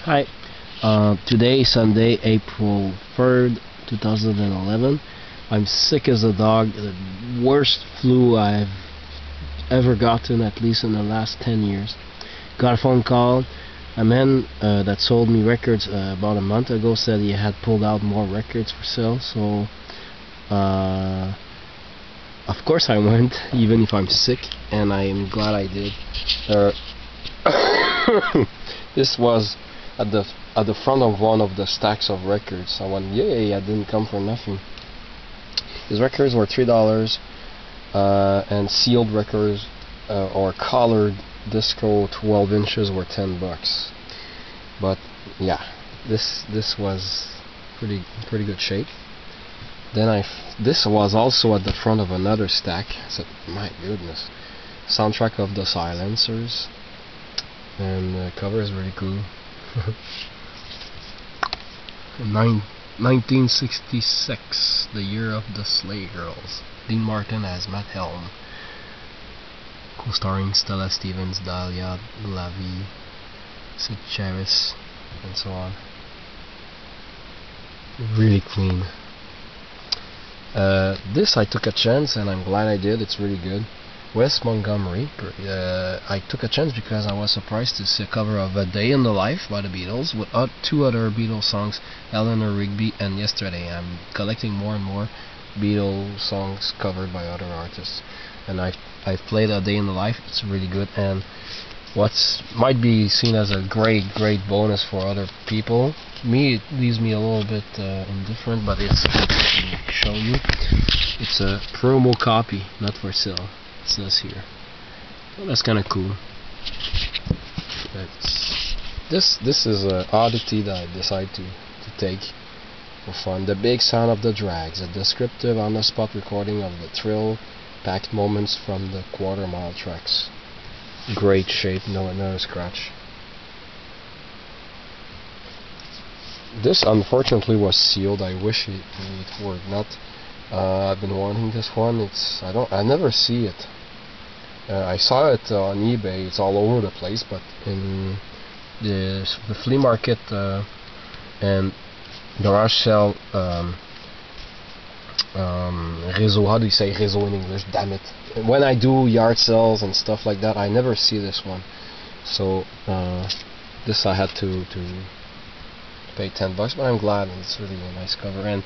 Hi, today Sunday, April 3rd, 2011. I'm sick as a dog, the worst flu I've ever gotten, at least in the last 10 years. Got a phone call. A man that sold me records about a month ago said he had pulled out more records for sale, so of course I went, even if I'm sick, and I am glad I did. This was at the front of one of the stacks of records. I went, yay, I didn't come for nothing. His records were $3, and sealed records or colored disco 12 inches were $10. But yeah, this was pretty good shape. Then this was also at the front of another stack. I said, my goodness, soundtrack of the Silencers, and the cover is really cool. 1966, the year of the Sleigh Girls. Dean Martin as Matt Helm, co-starring Stella Stevens, Dahlia Lavi, Sid Chavis, and so on. Really clean. This I took a chance, and I'm glad I did. It's really good. Wes Montgomery. I took a chance because I was surprised to see a cover of A Day in the Life by the Beatles with two other Beatles songs, Eleanor Rigby and Yesterday. I'm collecting more and more Beatles songs covered by other artists, and I've played A Day in the Life. It's really good, and what might be seen as a great bonus for other people, it leaves me a little bit indifferent, but it's good to show you. It's a promo copy, not for sale. It says here. Well, that's kind of cool. This is an oddity that I decided to take for fun. The Big Sound of the Drags, a descriptive on-the-spot recording of the thrill-packed moments from the quarter-mile tracks. Great shape, no scratch. This unfortunately was sealed. I wish it were not. I've been wanting this one. I never see it. I saw it on eBay. It's all over the place, but in the flea market and garage sale réseau. How do you say réseau in English? Damn it! When I do yard sales and stuff like that, I never see this one. So this I had to pay $10, but I'm glad. It's really a nice cover. And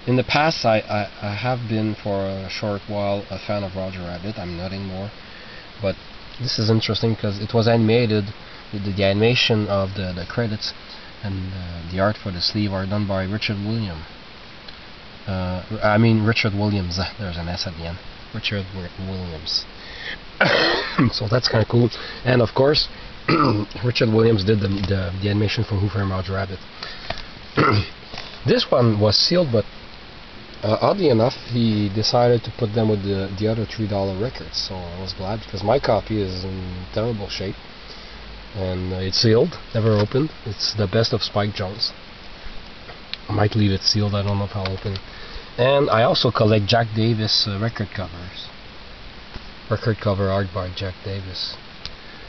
in the past I have been for a short while a fan of Roger Rabbit. I'm not anymore, but this is interesting because it was animated. The animation of the credits and the art for the sleeve are done by Richard Williams. Richard Williams. There's an S at the end. Richard Williams. So that's kind of cool. And of course, Richard Williams did the animation for Who Framed Roger Rabbit. This one was sealed, but oddly enough, he decided to put them with the other $3 records. So I was glad because my copy is in terrible shape, and it's sealed, never opened. It's the best of Spike Jones. I might leave it sealed. I don't know if I'll open it. And I also collect Jack Davis record covers. Record cover art by Jack Davis.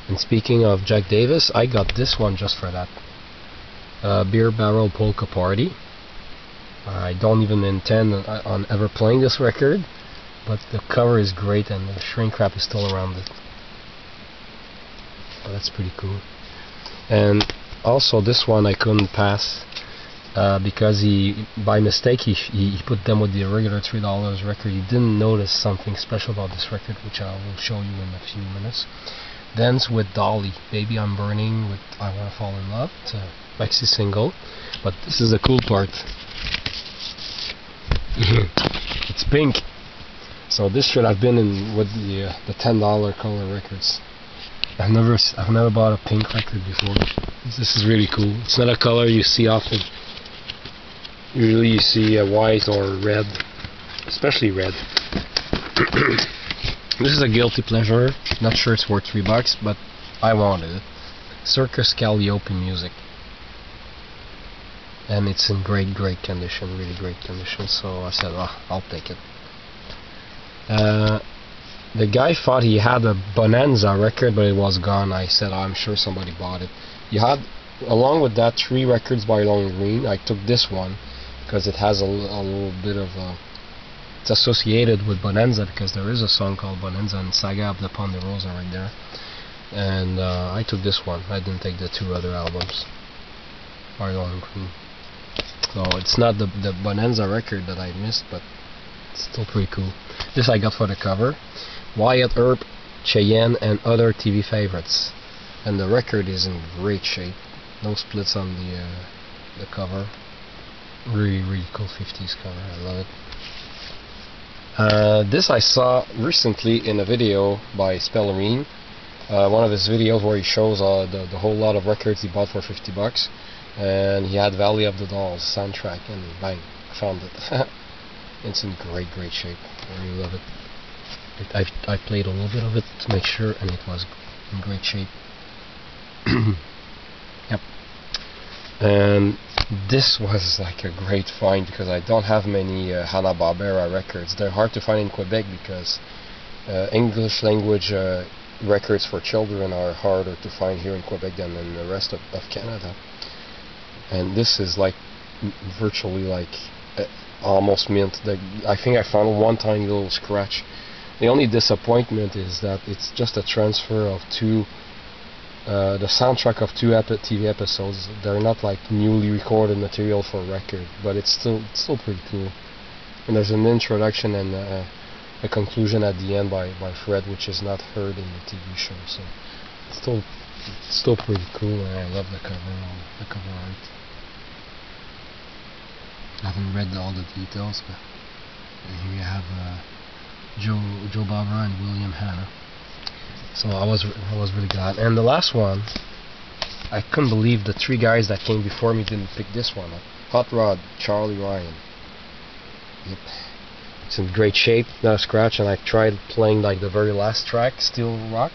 And speaking of Jack Davis, I got this one just for that. Beer Barrel Polka Party. I don't even intend on ever playing this record, but the cover is great and the shrink wrap is still around it. So that's pretty cool. And also this one I couldn't pass because by mistake he put them with the regular $3 record. He didn't notice something special about this record, which I will show you in a few minutes. Dance with Dolly, Baby I'm Burning with I Wanna Fall in Love. It's a maxi single, but this is the cool part. It's pink, so this should have been in with the $10 color records. I've never bought a pink record before. This is really cool. It's not a color you see often. Usually you see white or red, especially red. This is a guilty pleasure. Not sure it's worth $3, but I wanted it. Circus Calliope music, and it's in great condition, really great condition. So I said, oh, I'll take it. The guy thought he had a Bonanza record, but it was gone. I said, oh, I'm sure somebody bought it. You had along with that, 3 records by Long Green. I took this one because it has a little bit of it's associated with Bonanza, because there is a song called Bonanza and Saga of the Ponderosa right there. And I took this one. I didn't take the 2 other albums by Long Green. So it's not the Bonanza record that I missed, but it's still pretty cool. This I got for the cover. Wyatt Earp, Cheyenne, and Other TV Favorites. And the record is in great shape. No splits on the cover. Really cool 50s cover. I love it. This I saw recently in a video by Spellerine. One of his videos where he shows the whole lot of records he bought for $50, and he had Valley of the Dolls soundtrack, and bang, I found it. It's in great shape. I really love it. I played a little bit of it to make sure, and it was in great shape. Yep. And this was like a great find, because I don't have many Hanna-Barbera records. They're hard to find in Quebec because English language records for children are harder to find here in Quebec than in the rest of Canada. And this is like virtually like almost mint. I think I found one tiny little scratch. The only disappointment is that it's just a transfer of the soundtrack of 2 TV episodes. They're not like newly recorded material for a record, but it's still pretty cool. And there's an introduction and a conclusion at the end by Fred, which is not heard in the TV show. So it's still pretty cool, and I love the cover art. I haven't read all the details, but here you have Joe Barbara and William Hanna. So I was really glad. And the last one, I couldn't believe the 3 guys that came before me didn't pick this one up. Hot Rod, Charlie Ryan. Yep. It's in great shape, not a scratch, and I tried playing like the very last track, Steel Rock.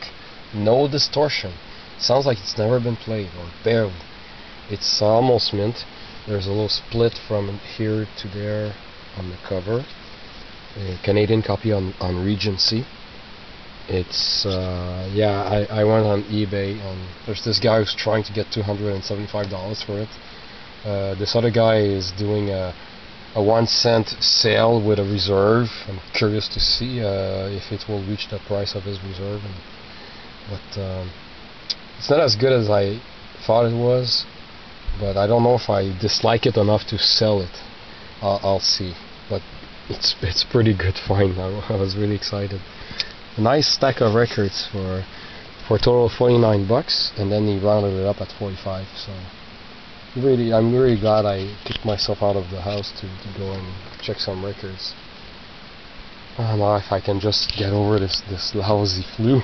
No distortion. Sounds like it's never been played, or barely. It's almost mint. There's a little split from here to there on the cover. A Canadian copy on Regency. It's yeah, I went on eBay, and there's this guy who's trying to get $275 for it. This other guy is doing a 1 cent sale with a reserve. I'm curious to see if it will reach the price of his reserve. But it's not as good as I thought it was. But I don't know if I dislike it enough to sell it. I'll see. But it's pretty good find. I was really excited. A nice stack of records for a total of $49, and then he rounded it up at 45. So I'm really glad I kicked myself out of the house to go and check some records. I don't know if I can just get over this lousy flu.